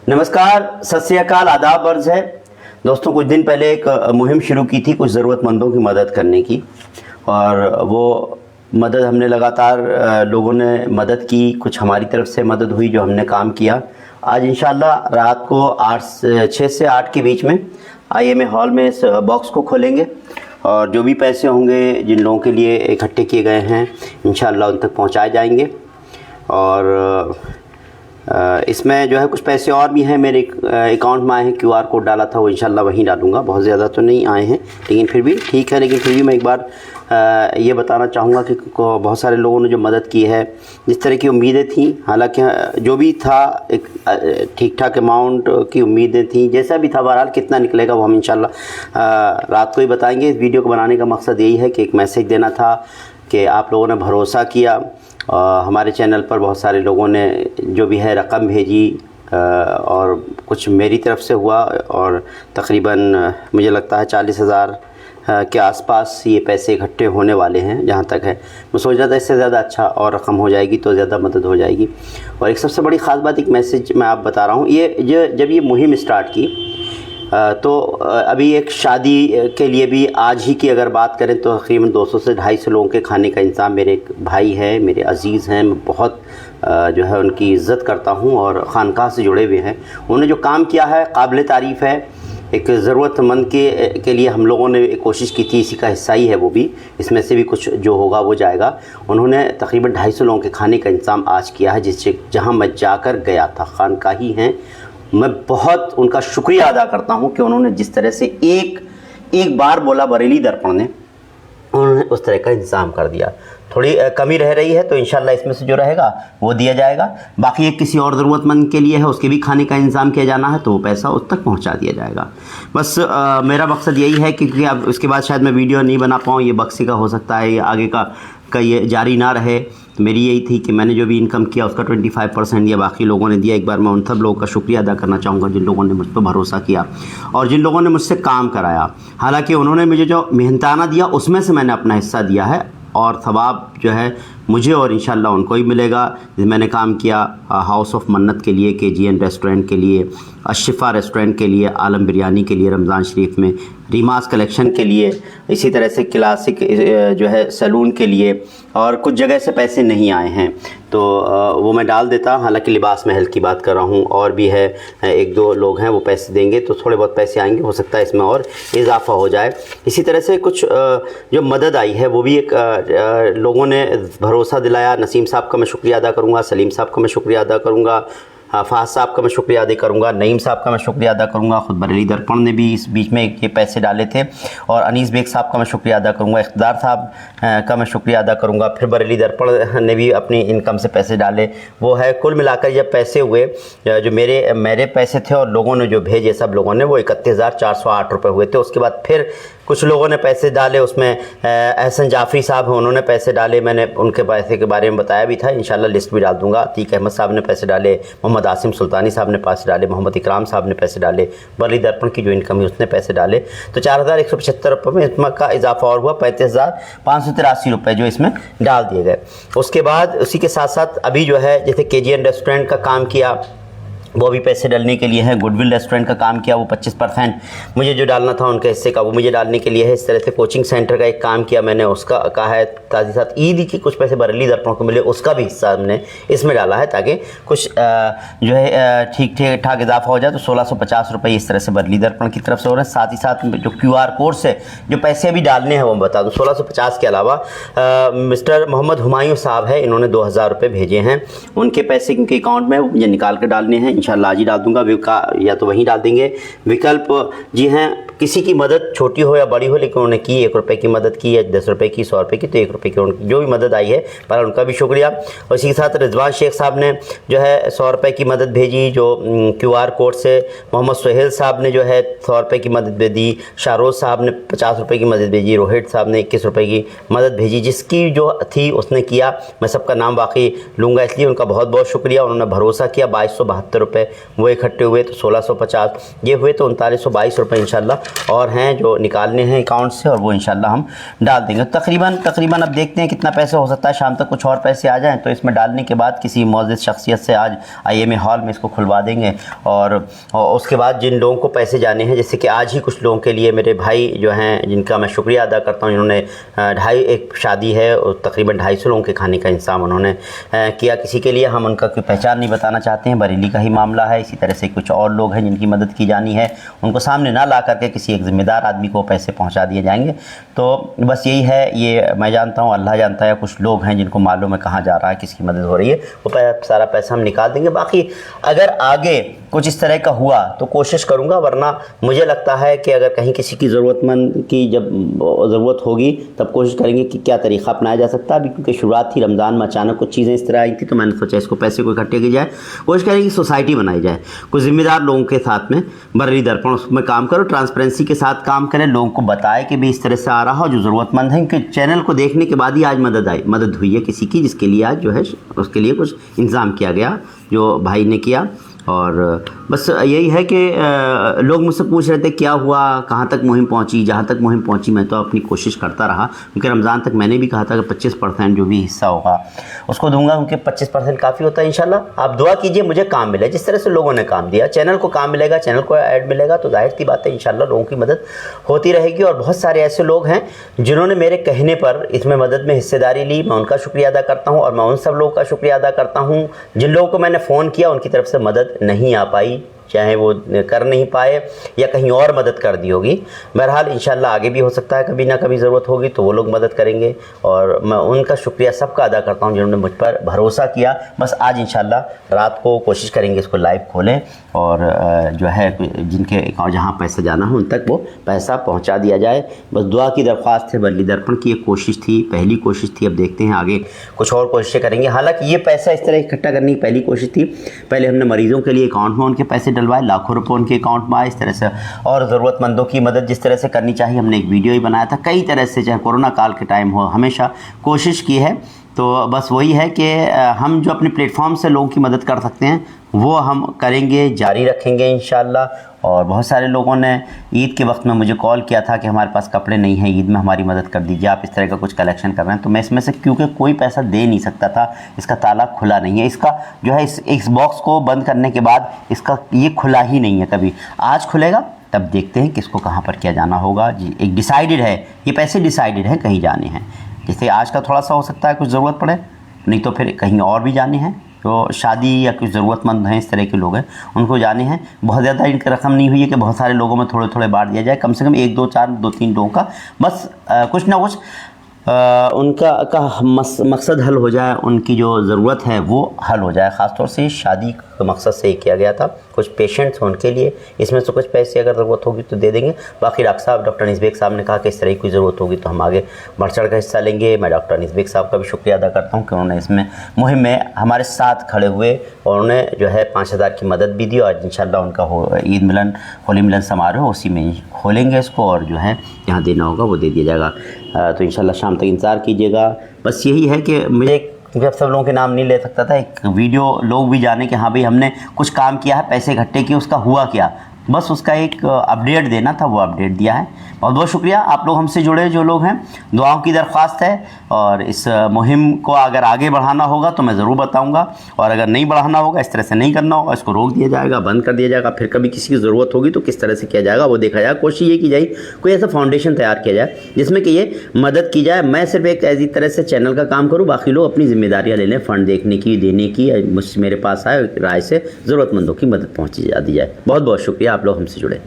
नमस्कार, सत श्री अकाल, आदाब अर्ज है। दोस्तों, कुछ दिन पहले एक मुहिम शुरू की थी कुछ ज़रूरतमंदों की मदद करने की, और वो मदद हमने लगातार लोगों ने मदद की, कुछ हमारी तरफ से मदद हुई जो हमने काम किया। आज इंशाल्लाह रात को 6 से 8 के बीच में IMA हॉल में इस बॉक्स को खोलेंगे और जो भी पैसे होंगे जिन लोगों के लिए इकट्ठे किए गए हैं इंशाल्लाह उन तक पहुंचाए जाएंगे। और इसमें जो है कुछ पैसे और भी हैं मेरे अकाउंट में आए हैं, QR कोड डाला था वो इंशाल्लाह वहीं डालूंगा। बहुत ज़्यादा तो नहीं आए हैं लेकिन फिर भी ठीक है। लेकिन फिर भी मैं एक बार ये बताना चाहूँगा कि बहुत सारे लोगों ने जो मदद की है, जिस तरह की उम्मीदें थी, हालांकि जो भी था एक ठीक ठाक अमाउंट की उम्मीदें थी, जैसा भी था बहरहाल कितना निकलेगा वो हम इंशाल्लाह रात को ही बताएँगे। इस वीडियो को बनाने का मकसद यही है कि एक मैसेज देना था कि आप लोगों ने भरोसा किया। हमारे चैनल पर बहुत सारे लोगों ने जो भी है रकम भेजी और कुछ मेरी तरफ से हुआ, और तकरीबन मुझे लगता है 40,000 के आसपास ये पैसे इकट्ठे होने वाले हैं जहाँ तक है। मैं सोच रहा था इससे ज़्यादा अच्छा और रकम हो जाएगी तो ज़्यादा मदद हो जाएगी। और एक सबसे बड़ी ख़ास बात, एक मैसेज मैं आप बता रहा हूँ, ये जब ये मुहिम स्टार्ट की तो अभी एक शादी के लिए भी आज ही की अगर बात करें तो तकरीबन 200 से 250 लोगों के खाने का इंतज़ाम, मेरे एक भाई हैं, मेरे अज़ीज़ हैं, मैं बहुत जो है उनकी इज़्ज़त करता हूं और ख़ानकाह से जुड़े हुए हैं। उन्होंने जो काम किया है काबिल तारीफ़ है। एक ज़रूरतमंद के लिए हम लोगों ने कोशिश की थी, इसी का हिस्सा ही है वो भी, इसमें से भी कुछ जो होगा वो जाएगा। उन्होंने तकरीबन 250 लोगों के खाने का इंतज़ाम आज किया है, जहाँ मैं जाकर गया था। ख़ानकाही हैं, मैं बहुत उनका शुक्रिया अदा करता हूं कि उन्होंने जिस तरह से एक बार बोला बरेली दर्पण ने, उन्होंने उस तरह का इंतज़ाम कर दिया। थोड़ी कमी रह रही है तो इंशाल्लाह इसमें से जो रहेगा वो दिया जाएगा। बाकी एक किसी और ज़रूरतमंद के लिए है, उसके भी खाने का इंतज़ाम किया जाना है तो वो पैसा उस तक पहुंचा दिया जाएगा। बस मेरा मकसद यही है क्योंकि अब उसके बाद शायद मैं वीडियो नहीं बना पाऊँ, ये बक्सी का हो सकता है, ये आगे का ये जारी ना रहे। तो मेरी यही थी कि मैंने जो भी इनकम किया उसका 25% दिया, बाकी लोगों ने दिया। एक बार मैं उन सब लोगों का शुक्रिया अदा करना चाहूँगा जिन लोगों ने मुझ पर भरोसा किया और जिन लोगों ने मुझसे काम कराया। हालांकि उन्होंने मुझे जो मेहनताना दिया उसमें से मैंने अपना हिस्सा दिया है और सवाब जो है मुझे और इंशाल्लाह उनको ही मिलेगा। मैंने काम किया हाउस ऑफ मन्नत के लिए, KGN रेस्टोरेंट के लिए, अशिफा रेस्टोरेंट के लिए, आलम बिरयानी के लिए रमज़ान शरीफ में, रीमास कलेक्शन के लिए, इसी तरह से क्लासिक जो है सैलून के लिए, और कुछ जगह से पैसे नहीं आए हैं तो वो मैं डाल देता। हालांकि लिबास महल की बात कर रहा हूँ, और भी है 1-2 लोग हैं वो पैसे देंगे तो थोड़े बहुत पैसे आएंगे, हो सकता है इसमें और इजाफा हो जाए। इसी तरह से कुछ जो मदद आई है वो भी एक लोगों ने भरोसा दिलाया। नसीम साहब का मैं शुक्रिया अदा करूँगा, सलीम साहब का मैं शुक्रिया अदा करूँगा, फ़ाज़ साहब का मैं शुक्रिया अदा करूँगा, नईम साहब का मैं शुक्रिया अदा करूँगा। ख़ुद बरेली दर्पण ने भी इस बीच में ये पैसे डाले थे, और अनीस बेग साहब का मैं शुक्रिया अदा करूँगा, इक़्तिदार साहब का मैं शुक्रिया अदा करूँगा। फिर बरेली दर्पण ने भी अपनी इनकम से पैसे डाले। वो है कुल मिलाकर जब पैसे हुए, जो मेरे पैसे थे और लोगों ने जो भेजे सब लोगों ने, वो 31,408 रुपये हुए थे। उसके बाद फिर कुछ लोगों ने पैसे डाले, उसमें एहसन जाफ़री साहब हैं, उन्होंने पैसे डाले, मैंने उनके पैसे के बारे में बताया भी था, इंशाल्लाह लिस्ट भी डाल दूंगा। अतीक अहमद साहब ने पैसे डाले, मोहम्मद आसिम सुल्तानी साहब ने पैसे डाले, मोहम्मद इकराम साहब ने पैसे डाले, बरेली दर्पण की जो इनकम है उसने पैसे डाले। तो 4,175 रुपये में इसमें का इजाफा और हुआ, 35,583 रुपये जो इसमें डाल दिए गए। उसके बाद उसी के साथ साथ अभी जो है जैसे KGN रेस्टोरेंट का काम किया, वो भी पैसे डालने के लिए है। गुडविल रेस्टोरेंट का काम किया, वो 25% मुझे जो डालना था उनके हिस्से का वो मुझे डालने के लिए है। इस तरह से कोचिंग सेंटर का एक काम किया मैंने, उसका कहा है। साथ ही साथ ईद की कुछ पैसे बरेली दर्पण को मिले, उसका भी हिस्सा हमने इसमें डाला है ताकि कुछ जो है ठीक ठाक इजाफा हो जाए। तो 1,650 रुपये इस तरह से बरेली दर्पण की तरफ से हो रहे हैं। साथ ही साथ जो QR कोड से जो पैसे भी डालने हैं वो मैं बता दूँ, 1,650 के अलावा मिस्टर मोहम्मद हुमायूं साहब है, इन्होंने 2,000 रुपये भेजे हैं। उनके पैसे उनके अकाउंट में मुझे निकाल कर डालने हैं, इंशाल्लाह आज ही डाल दूंगा, या तो वहीं डाल देंगे। विकल्प जी हैं, किसी की मदद छोटी हो या बड़ी हो, लेकिन उन्होंने की, 1 रुपये की मदद की या 10 रुपये की, 100 रुपये की, तो 1 रुपये की जो भी मदद आई है पर उनका भी शुक्रिया। और इसी के साथ रिजवान शेख साहब ने जो है 100 रुपये की मदद भेजी, जो QR कोड से। मोहम्मद सुहेल साहब ने जो है 100 रुपये की मदद भेजी। शाहरोज साहब ने 50 रुपये की मदद भेजी। रोहित साहब ने 21 रुपये की मदद भेजी। जिसकी जो थी उसने किया, मैं सबका नाम वाकई लूँगा इसलिए उनका बहुत बहुत शुक्रिया। उन्होंने भरोसा किया, 2272 रुपये वो इकट्ठे हुए तो 1650, ये हुए तो 3922 रुपये इंशाल्लाह और हैं जो निकालने हैं अकाउंट से, और वो इंशाल्लाह हम डाल देंगे। तकरीबन अब देखते हैं कितना पैसे हो सकता है, शाम तक कुछ और पैसे आ जाएँ तो इसमें डालने के बाद किसी मुअज़्ज़िज़ शख्सियत से आज IMA हॉल में इसको खुलवा देंगे। और उसके बाद जिन लोगों को पैसे जाने हैं, जैसे कि आज ही कुछ लोगों के लिए मेरे भाई जो हैं जिनका मैं शुक्रिया अदा करता हूँ, जिन्होंने एक शादी है और तकरीबन 250 लोगों के खाने का इंतज़ाम उन्होंने किया। किसी के लिए हम उनका कोई पहचान नहीं बताना चाहते हैं, बरेली का ही मामला है। इसी तरह से कुछ और लोग हैं जिनकी मदद की जानी है, उनको सामने ना ला करके किसी एक ज़िम्मेदार आदमी को पैसे पहुँचा दिए जाएंगे। तो बस यही है, ये मैं जानता हूँ, अल्लाह जानता है, कुछ लोग हैं जिनको मालूम है कहाँ जा रहा है, किसकी मदद हो रही है, वो सारा पैसा हम निकाल देंगे। बाकी अगर आगे कुछ इस तरह का हुआ तो कोशिश करूँगा, वरना मुझे लगता है कि अगर कहीं किसी की ज़रूरतमंद की जब ज़रूरत होगी तब कोशिश करेंगे कि क्या तरीक़ा अपनाया जा सकता है। अभी क्योंकि शुरुआत थी रमज़ान में, अचानक कुछ चीज़ें इस तरह आई थी तो मैंने सोचा इसको पैसे को इकट्ठे की जाए, कोशिश करेंगे कि सोसाइटी बनाई जाए, कुछ ज़िम्मेदार लोगों के साथ में बर्री दर्पण उसमें काम करो, ट्रांसपेरेंसी के साथ काम करें, लोगों को बताए कि भी इस तरह से आ रहा हो जो ज़रूरतमंद है। क्योंकि चैनल को देखने के बाद ही आज मदद हुई है किसी की, जिसके लिए आज जो है उसके लिए कुछ इंतज़ाम किया गया जो भाई ने किया। और बस यही है कि लोग मुझसे पूछ रहे थे क्या हुआ, कहाँ तक मुहिम पहुँची। जहाँ तक मुहिम पहुँची मैं तो अपनी कोशिश करता रहा, क्योंकि रमज़ान तक मैंने भी कहा था कि 25% जो भी हिस्सा होगा उसको दूंगा, क्योंकि 25% काफ़ी होता है। इंशाल्लाह आप दुआ कीजिए मुझे काम मिले, जिस तरह से लोगों ने काम दिया, चैनल को काम मिलेगा, चैनल को ऐड मिलेगा, तो जाहिर सी बात है इंशाल्लाह लोगों की मदद होती रहेगी। और बहुत सारे ऐसे लोग हैं जिन्होंने मेरे कहने पर इसमें मदद में हिस्सेदारी ली, मैं उनका शुक्रिया अदा करता हूँ। और मैं उन सब लोगों का शुक्रिया अदा करता हूँ जिन लोगों को मैंने फ़ोन किया उनकी तरफ से मदद नहीं आ पाई, चाहे वो कर नहीं पाए या कहीं और मदद कर दी होगी। बहरहाल इंशाल्लाह आगे भी हो सकता है कभी ना कभी ज़रूरत होगी तो वो लोग मदद करेंगे, और मैं उनका शुक्रिया सबका अदा करता हूँ जिन्होंने मुझ पर भरोसा किया। बस आज इंशाल्लाह रात को कोशिश करेंगे इसको लाइव खोलें और जो है जिनके अकाउंट जहाँ पैसा जाना हो उन तक वो पैसा पहुँचा दिया जाए। बस दुआ की दरख्वास्त है, बरली दर्पण की एक कोशिश थी, पहली कोशिश थी, अब देखते हैं आगे कुछ और कोशिशें करेंगे। हालाँकि ये पैसा इस तरह इकट्ठा करने की पहली कोशिश थी, पहले हमने मरीज़ों के लिए अकाउंट में उनके पैसे डलवाए, लाखों रुपए उनके अकाउंट में आए, इस तरह से। और ज़रूरतमंदों की मदद जिस तरह से करनी चाहिए हमने एक वीडियो ही बनाया था, कई तरह से, चाहे कोरोना काल के टाइम हो, हमेशा कोशिश की है। तो बस वही है कि हम जो अपने प्लेटफॉर्म से लोगों की मदद कर सकते हैं वो हम करेंगे, जारी रखेंगे इंशाल्लाह। और बहुत सारे लोगों ने ईद के वक्त में मुझे कॉल किया था कि हमारे पास कपड़े नहीं हैं, ईद में हमारी मदद कर दीजिए, आप इस तरह का कुछ कलेक्शन कर रहे हैं। तो मैं इसमें से क्योंकि कोई पैसा दे नहीं सकता था, इसका ताला खुला नहीं है, इसका जो है इस बॉक्स को बंद करने के बाद इसका ये खुला ही नहीं है। कभी आज खुलेगा तब देखते हैं किसको कहाँ पर क्या जाना होगा। जी एक डिसाइडेड है, ये पैसे डिसाइडेड है कहीं जाने हैं। जैसे आज का थोड़ा सा हो सकता है कुछ ज़रूरत पड़े, नहीं तो फिर कहीं और भी जाने हैं, तो शादी या कुछ ज़रूरतमंद हैं, इस तरह के लोग हैं उनको जाने हैं। बहुत ज़्यादा इनकी रकम नहीं हुई है कि बहुत सारे लोगों में थोड़े थोड़े बांट दिया जाए, कम से कम 1 2 4 2 3 लोगों का बस कुछ ना कुछ उनका मकसद हल हो जाए, उनकी जो ज़रूरत है वो हल हो जाए। ख़ास तौर से शादी के मकसद से किया गया था, कुछ पेशेंट्स हैं उनके लिए, इसमें से कुछ पैसे अगर ज़रूरत होगी तो दे देंगे। बाकी डॉक्टर अनीस साहब ने कहा कि इस तरह की कोई ज़रूरत होगी तो हम आगे बढ़ चढ़ कर हिस्सा लेंगे। मैं डॉक्टर अनीस साहब का भी शुक्रिया अदा करता हूँ कि उन्होंने इसमें मुहिम में हमारे साथ खड़े हुए और उन्हें जो है 5000 की मदद भी दी। और इंशाल्लाह उनका ईद मिलन, होली मिलन समारोह उसी में ही खोलेंगे इसको, और जो है जहाँ देना होगा वो दे दिया जाएगा। तो इंशाल्लाह शाम तक इंतज़ार कीजिएगा। बस यही है कि मुझे जब सब लोगों के नाम नहीं ले सकता था, एक वीडियो लोग भी जाने कि हाँ भाई हमने कुछ काम किया है, पैसे इकट्ठे किए, उसका हुआ क्या, बस उसका एक अपडेट देना था, वो अपडेट दिया है। बहुत बहुत शुक्रिया आप लोग हमसे जुड़े जो लोग हैं। दुआओं की दरख्वास्त है, और इस मुहिम को अगर आगे बढ़ाना होगा तो मैं ज़रूर बताऊंगा, और अगर नहीं बढ़ाना होगा, इस तरह से नहीं करना होगा, इसको रोक दिया जाएगा, बंद कर दिया जाएगा। फिर कभी किसी की ज़रूरत होगी तो किस तरह से किया जाएगा वो देखा जाएगा। कोशिश ये की जाए कोई ऐसा फाउंडेशन तैयार किया जाए जिसमें कि ये मदद की जाए। मैं सिर्फ एक ऐसी तरह से चैनल का काम करूँ, बाकी लोग अपनी जिम्मेदारियाँ ले लें, फ़ंड देखने की, देने की, मुझसे मेरे पास आए राय से ज़रूरतमंदों की मदद पहुँची दी जाए। बहुत बहुत शुक्रिया आप लोग हमसे जुड़े।